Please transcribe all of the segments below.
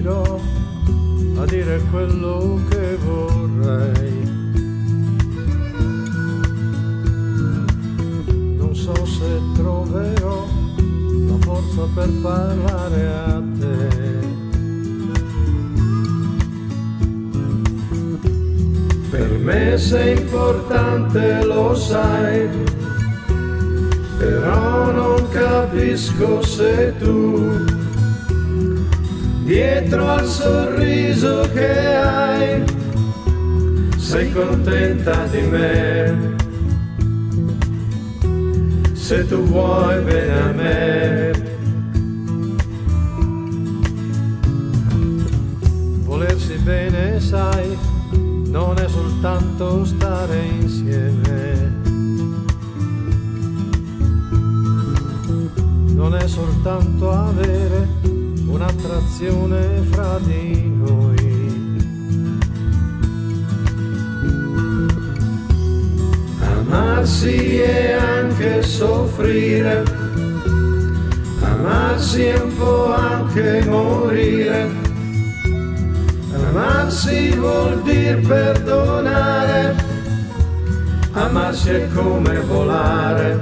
riuscirò a dire quello che vorrei. Non so se troverò la forza per parlare a te. Per me sei importante, lo sai, però non capisco se tu, dietro al sorriso che hai, sei contenta di me. Se tu vuoi bene a me. Volersi bene, sai, non è soltanto stare insieme, non è soltanto avere un'attrazione fra di noi. Amarsi e anche soffrire, amarsi è un po' anche morire. Amarsi vuol dir perdonare, amarsi è come volare,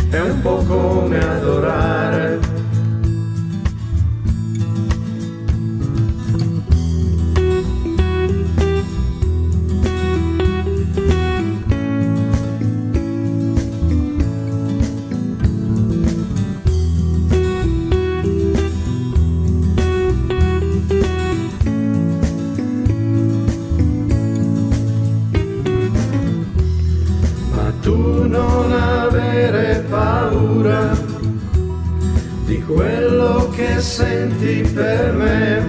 è un po' come adorare. Tu non avere paura di quello che senti per me,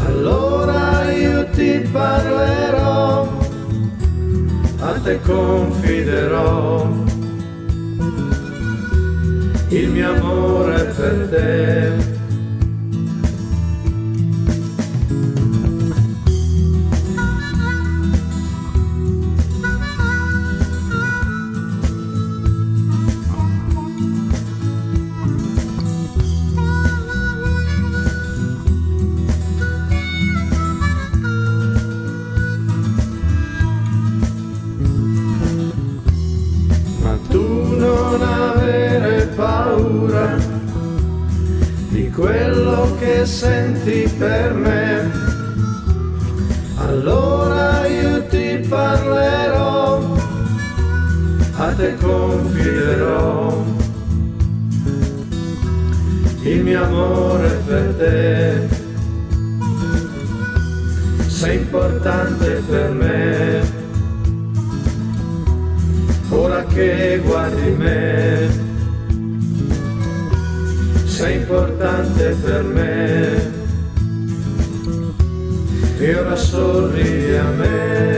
allora io ti parlerò, a te confiderò il mio amore per te. Tu non avere paura di quello che senti per me, allora io ti parlerò, a te confiderò il mio amore per te. Sei importante per me, ora che guardi me, sei importante per me, e ora sorridi a me.